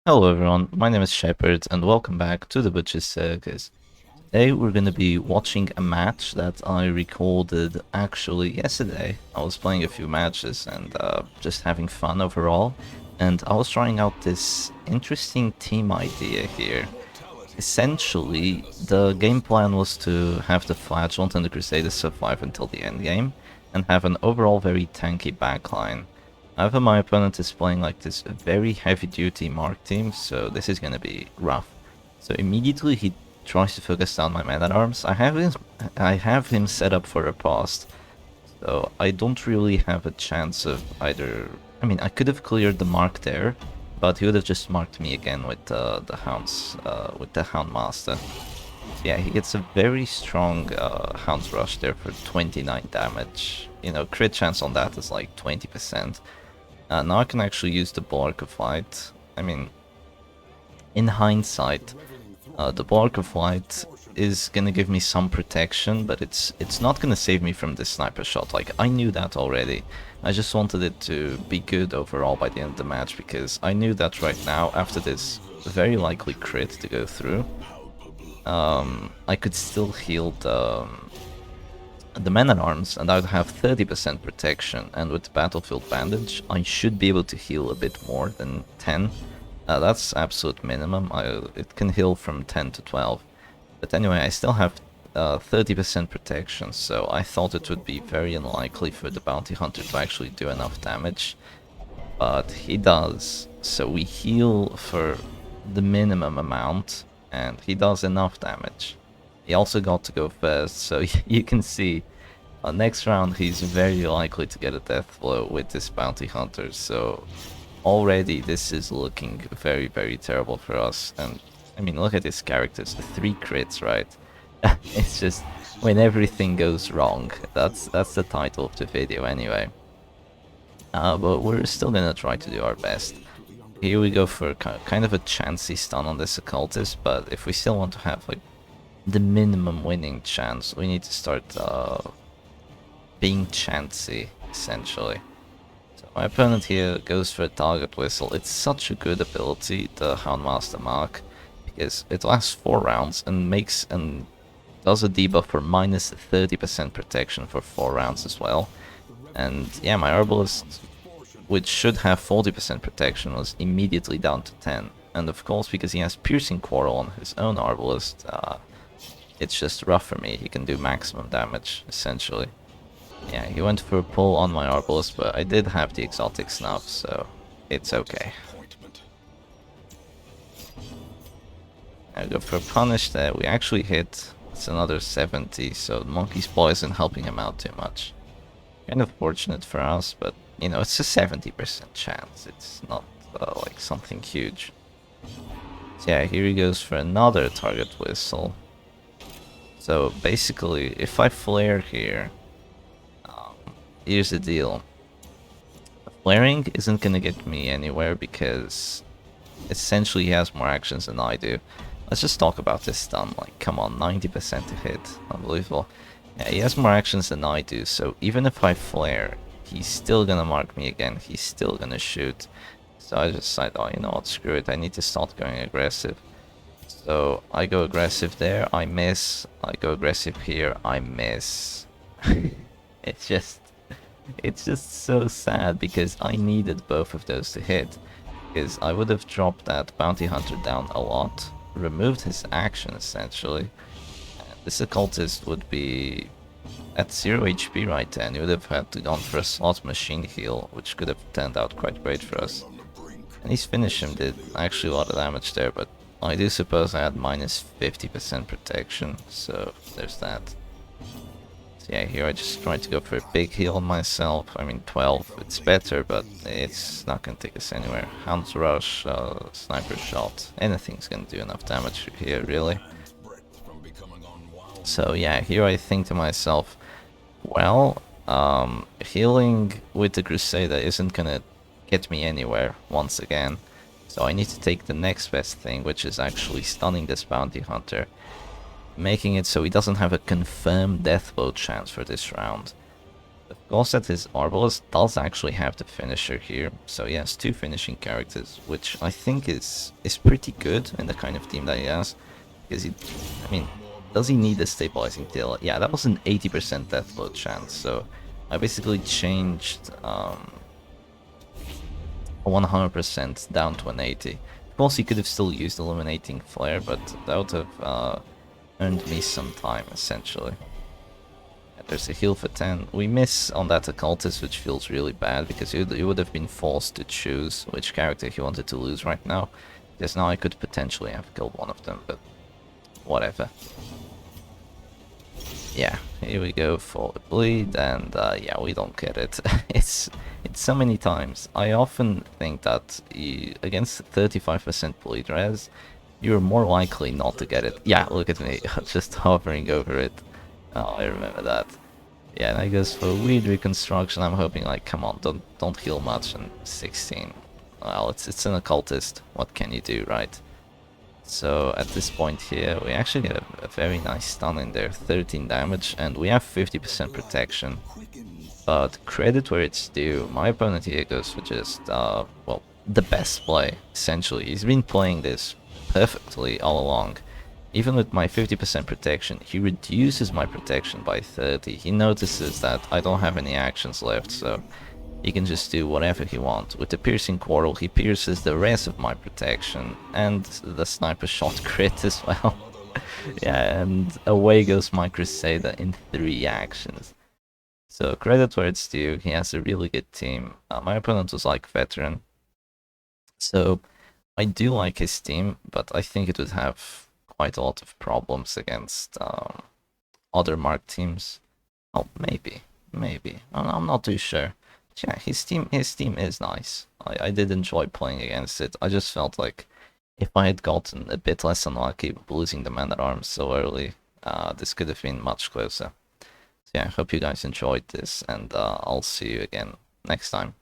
Hello everyone, my name is Shepard and welcome back to the Butcher's Circus. Today we're going to be watching a match that I recorded actually yesterday. I was playing a few matches and just having fun overall, and I was trying out this interesting team idea here. Essentially, the game plan was to have the Flagellant and the Crusaders survive until the end game, and have an overall very tanky backline. However, my opponent is playing like this very heavy-duty Mark team, so this is gonna be rough. So immediately he tries to focus down my man-at-arms. I have him set up for a past, so I don't really have a chance of either. I mean, I could have cleared the mark there, but he would have just marked me again with the hounds, with the Hound Master. Yeah, he gets a very strong Hound's Rush there for 29 damage. You know, crit chance on that is like 20%. Now I can actually use the Bulwark of Light. I mean, in hindsight, the Bulwark of Light is gonna give me some protection, but it's not gonna save me from this sniper shot. Like, I knew that already. I just wanted it to be good overall by the end of the match, because I knew that right now, after this very likely crit to go through, I could still heal the man-at-arms, and I would have 30% protection, and with the Battlefield Bandage, I should be able to heal a bit more than 10. That's absolute minimum. It can heal from 10 to 12. But anyway, I still have 30% protection, so I thought it would be very unlikely for the Bounty Hunter to actually do enough damage. But he does, so we heal for the minimum amount, and he does enough damage. He also got to go first, so you can see next round he's very likely to get a death blow with this Bounty Hunter, so already this is looking very, very terrible for us. And I mean, look at his characters, 3 crits, right? It's just when everything goes wrong. That's the title of the video anyway. But we're still gonna try to do our best. Here we go for kind of a chancy stun on this occultist, but if we still want to have like the minimum winning chance, we need to start being chancy, essentially. So my opponent here goes for a target whistle. It's such a good ability, the Houndmaster Mark, because it lasts 4 rounds and does a debuff for minus 30% protection for 4 rounds as well. And yeah, my Herbalist, which should have 40% protection, was immediately down to 10. And of course, because he has Piercing Quarrel on his own Herbalist, it's just rough for me. He can do maximum damage, essentially. Yeah, he went for a pull on my Herbalist, but I did have the Exotic Snuff, so it's okay. I go for a Punish there. We actually hit. It's another 70, so the Monkey's Paw isn't helping him out too much. Kind of fortunate for us, but you know, it's a 70% chance. It's not like something huge. So yeah, here he goes for another target whistle. So basically, if I flare here, here's the deal. Flaring isn't gonna get me anywhere because essentially he has more actions than I do. Let's just talk about this stun. Like, come on, 90% to hit. Unbelievable. Yeah, he has more actions than I do, so even if I flare, he's still gonna mark me again. He's still gonna shoot. So I just decided, oh, you know what, screw it. I need to start going aggressive. So I go aggressive there, I miss. I go aggressive here, I miss. It's just so sad because I needed both of those to hit. Because I would have dropped that Bounty Hunter down a lot, removed his action essentially. And this occultist would be at 0 HP right then. He would have had to go for a slot machine heal, which could have turned out quite great for us. And his finish him did actually a lot of damage there, but I do suppose I had minus 50% protection, so there's that. So yeah, here I just tried to go for a big heal on myself. I mean, 12, it's better, but it's not gonna take us anywhere. Hound's Rush, Sniper Shot, anything's gonna do enough damage here, really. So yeah, here I think to myself, well, healing with the Crusader isn't gonna get me anywhere once again. So I need to take the next best thing, which is actually stunning this Bounty Hunter, making it so he doesn't have a confirmed death blow chance for this round. Goset, his Arbalest does actually have the finisher here, so he has two finishing characters, which I think is pretty good in the kind of team that he has. Because I mean, does he need a stabilizing deal? Yeah, that was an 80% death load chance, so I basically changed 100% down to an 80. Of course, he could have still used Illuminating Flare, but that would have earned me some time, essentially. There's a heal for 10. We miss on that Occultist, which feels really bad, because he would have been forced to choose which character he wanted to lose right now. Because now I could potentially have killed one of them, but whatever. Yeah, here we go for the bleed, and yeah, we don't get it. it's so many times. I often think that against 35% bleed res, you're more likely not to get it. Yeah, look at me, just hovering over it. Oh, I remember that. Yeah, and I guess for weird reconstruction, I'm hoping like, come on, don't heal much in 16. Well, it's an occultist. What can you do, right? So at this point here, we actually get a very nice stun in there, 13 damage, and we have 50% protection. But credit where it's due, my opponent here goes for just, well, the best play, essentially. He's been playing this perfectly all along. Even with my 50% protection, he reduces my protection by 30. He notices that I don't have any actions left, so he can just do whatever he wants. With the piercing quarrel, he pierces the rest of my protection, and the sniper shot crit as well. Yeah, and away goes my Crusader in 3 actions. So credit where it's due, he has a really good team. My opponent was like veteran, so I do like his team, but I think it would have quite a lot of problems against other marked teams. Oh, maybe. I'm not too sure. But yeah, his team is nice. I did enjoy playing against it. I just felt like if I had gotten a bit less unlucky losing the man-at-arms so early, this could have been much closer. So yeah, I hope you guys enjoyed this, and I'll see you again next time.